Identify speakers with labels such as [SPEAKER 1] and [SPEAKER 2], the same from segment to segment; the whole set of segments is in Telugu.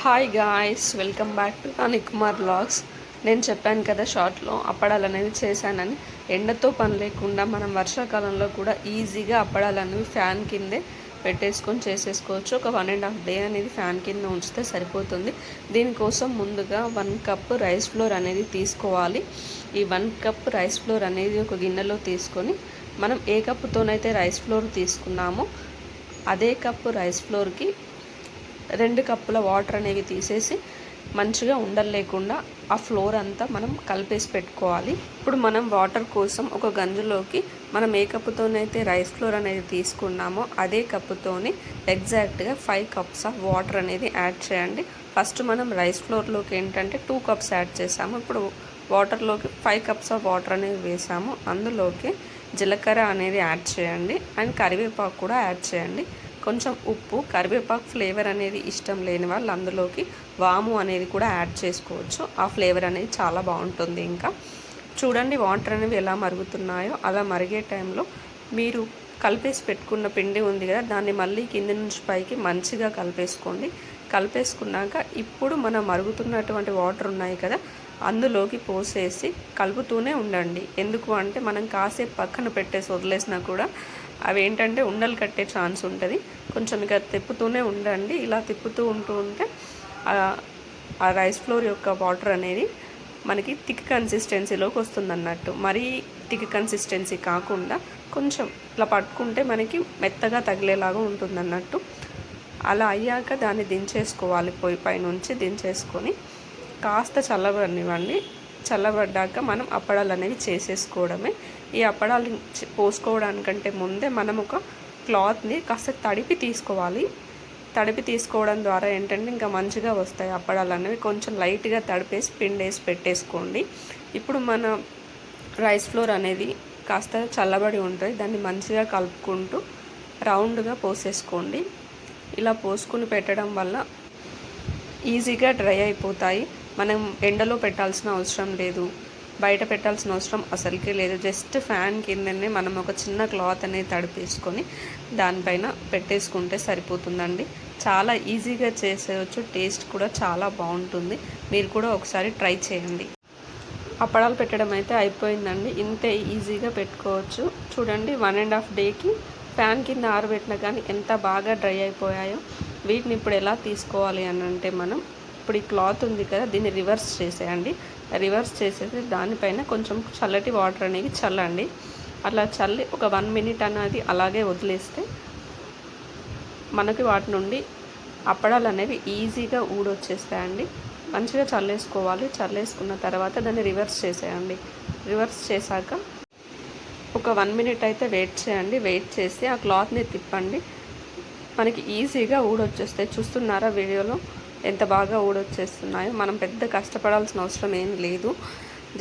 [SPEAKER 1] Hi guys, welcome back to Anikumar vlogs. నేను చెప్పాను కదా షార్ట్లో అప్పడాలు అనేవి చేశానని. ఎండతో పని లేకుండా మనం వర్షాకాలంలో కూడా ఈజీగా అప్పడాలు అనేవి ఫ్యాన్ కిందే పెట్టేసుకొని చేసేసుకోవచ్చు. ఒక 1.5 డే అనేది ఫ్యాన్ కింద ఉంచితే సరిపోతుంది. దీనికోసం ముందుగా 1 కప్ రైస్ ఫ్లోర్ అనేది తీసుకోవాలి. ఈ 1 కప్ రైస్ ఫ్లోర్ అనేది ఒక గిన్నెలో తీసుకొని మనం ఏ కప్పుతోనైతే రైస్ ఫ్లోర్ తీసుకున్నామో అదే కప్పు రైస్ ఫ్లోర్కి 2 కప్పుల వాటర్ అనేవి తీసేసి మంచిగా ఉండలు లేకుండా ఆ ఫ్లోర్ అంతా మనం కలిపేసి పెట్టుకోవాలి. ఇప్పుడు మనం వాటర్ కోసం ఒక గంజులోకి మనం ఏ కప్పుతోనైతే రైస్ ఫ్లోర్ అనేది తీసుకున్నామో అదే కప్పుతోని ఎగ్జాక్ట్గా 5 కప్స్ ఆఫ్ వాటర్ అనేది యాడ్ చేయండి. ఫస్ట్ మనం రైస్ ఫ్లోర్లోకి ఏంటంటే 2 కప్స్ యాడ్ చేసాము. ఇప్పుడు వాటర్లోకి 5 కప్స్ ఆఫ్ వాటర్ అనేది వేసాము. అందులోకి జీలకర్ర అనేది యాడ్ చేయండి అండ్ కరివేపాకు కూడా యాడ్ చేయండి. కొంచెం ఉప్పు, కరివేపాకు ఫ్లేవర్ అనేది ఇష్టం లేని వాళ్ళు అందులోకి వాము అనేది కూడా యాడ్ చేసుకోవచ్చు. ఆ ఫ్లేవర్ అనేది చాలా బాగుంటుంది. ఇంకా చూడండి వాటర్ అనేవి ఎలా మరుగుతున్నాయో. అలా మరిగే టైంలో మీరు కలిపేసి పెట్టుకున్న పిండి ఉంది కదా, దాన్ని మళ్ళీ కింది నుంచి పైకి మంచిగా కలిపేసుకోండి. కలిపేసుకున్నాక ఇప్పుడు మనం మరుగుతున్నటువంటి వాటర్ ఉన్నాయి కదా, అందులోకి పోసేసి కలుపుతూనే ఉండండి. ఎందుకు అంటే మనం కాసేపు పక్కన పెట్టేసి వదిలేసినా కూడా అవి ఏంటంటే ఉండలు కట్టే ఛాన్స్ ఉంటుంది. కొంచెం ఇక తిప్పుతూనే ఉండండి. ఇలా తిప్పుతూ ఉంటే ఆ రైస్ ఫ్లోర్ యొక్క వాటర్ అనేది మనకి థిక్ కన్సిస్టెన్సీలోకి వస్తుంది అన్నట్టు. మరీ థిక్ కన్సిస్టెన్సీ కాకుండా కొంచెం ఇట్లా పట్టుకుంటే మనకి మెత్తగా తగిలేలాగా ఉంటుంది అన్నట్టు. అలా అయ్యాక దాన్ని దించేసుకోవాలి. పొయ్యి పై నుంచి దించేసుకొని కాస్త చల్లబడనివ్వండి. చల్లబడ్డాక మనం అప్పడాలు అనేవి చేసేసుకోవడమే. ఈ అప్పడాలు పోసుకోవడానికంటే ముందే మనం ఒక క్లాత్ని కాస్త తడిపి తీసుకోవాలి. తడిపి తీసుకోవడం ద్వారా ఏంటంటే ఇంకా మంచిగా వస్తాయి అప్పడాలు అనేవి. కొంచెం లైట్గా తడిపేసి పిండేసి పెట్టేసుకోండి. ఇప్పుడు మన రైస్ ఫ్లోర్ అనేది కాస్త చల్లబడి ఉంటుంది. దాన్ని మంచిగా కలుపుకుంటూ రౌండ్గా పోసేసుకోండి. ఇలా పోసుకుని పెట్టడం వల్ల ఈజీగా డ్రై అయిపోతాయి. మనం ఎండలో పెట్టాల్సిన అవసరం లేదు, బయట పెట్టాల్సిన అవసరం అసలుకే లేదు. జస్ట్ ఫ్యాన్ కిందనే మనం ఒక చిన్న క్లాత్ అనేది తడిపేసుకొని దానిపైన పెట్టేసుకుంటే సరిపోతుందండి. చాలా ఈజీగా చేసేయచ్చు. టేస్ట్ కూడా చాలా బాగుంటుంది. మీరు కూడా ఒకసారి ట్రై చేయండి. అప్పడాలు పెట్టడం అయితే అయిపోయిందండి. ఇంతే ఈజీగా పెట్టుకోవచ్చు. చూడండి 1.5 డేకి ఫ్యాన్ కింద ఆరబెట్టినా కానీ ఎంత బాగా డ్రై అయిపోయాయో. వీటిని ఇప్పుడు ఎలా తీసుకోవాలి అని అంటే మనం ఇప్పుడు ఈ క్లాత్ ఉంది కదా, దీన్ని రివర్స్ చేసేయండి. రివర్స్ చేసేసి దానిపైన కొంచెం చల్లటి వాటర్ అనేది చల్లండి. అలా చల్లి ఒక 1 మినిట్ అనేది అలాగే వదిలేస్తే మనకి వాటి నుండి అప్పడాలు అనేవి ఈజీగా ఊడొచ్చేస్తాయండి. మంచిగా చల్లేసుకోవాలి. చల్లేసుకున్న తర్వాత దాన్ని రివర్స్ చేసేయండి. రివర్స్ చేశాక ఒక 1 మినిట్ అయితే వెయిట్ చేయండి. వెయిట్ చేసి ఆ క్లాత్ని తిప్పండి. మనకి ఈజీగా ఊడొచ్చేస్తాయి. చూస్తున్నారా వీడియోలో ఎంత బాగా ఊడొచ్చేస్తున్నాయో. మనం పెద్ద కష్టపడాల్సిన అవసరం ఏం లేదు.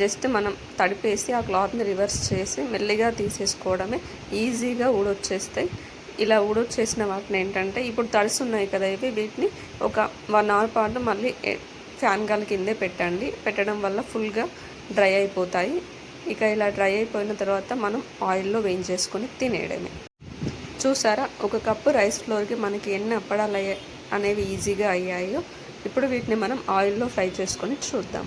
[SPEAKER 1] జస్ట్ మనం తడిపేసి ఆ క్లాత్ని రివర్స్ చేసి మెల్లిగా తీసేసుకోవడమే. ఈజీగా ఊడొచ్చేస్తాయి. ఇలా ఊడొచ్చేసిన వాటిని ఏంటంటే ఇప్పుడు తడుస్తున్నాయి కదా ఇవి, వీటిని ఒక 1 అవర్ పాటు మళ్ళీ ఫ్యాన్ గాలి కిందే పెట్టండి. పెట్టడం వల్ల ఫుల్గా డ్రై అయిపోతాయి. ఇక ఇలా డ్రై అయిపోయిన తర్వాత మనం ఆయిల్లో వేయించేసుకొని తినేయడమే. చూసారా, 1 కప్పు రైస్ ఫ్లోర్కి మనకి ఎన్ని అప్పడాలు అనేవి ఈజీగా అయ్యాయో. ఇప్పుడు వీటిని మనం ఆయిల్లో ఫ్రై చేసుకొని చూద్దాం.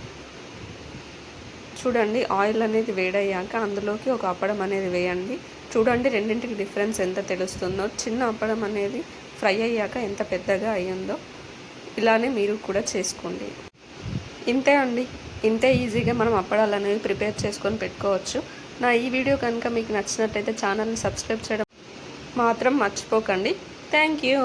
[SPEAKER 1] చూడండి, ఆయిల్ అనేది వేడయ్యాక అందులోకి ఒక అప్పడం అనేది వేయండి. చూడండి రెండింటికి డిఫరెన్స్ ఎంత తెలుస్తుందో. చిన్న అప్పడం అనేది ఫ్రై అయ్యాక ఎంత పెద్దగా అయ్యిందో. ఇలానే మీరు కూడా చేసుకోండి. ఇంతే అండి. ఇంతే ఈజీగా మనం అప్పడాలు అనేవి ప్రిపేర్ చేసుకొని పెట్టుకోవచ్చు. నా ఈ వీడియో కనుక మీకు నచ్చినట్టయితే ఛానల్ని సబ్స్క్రైబ్ చేయడం మాత్రం మర్చిపోకండి. Thank you.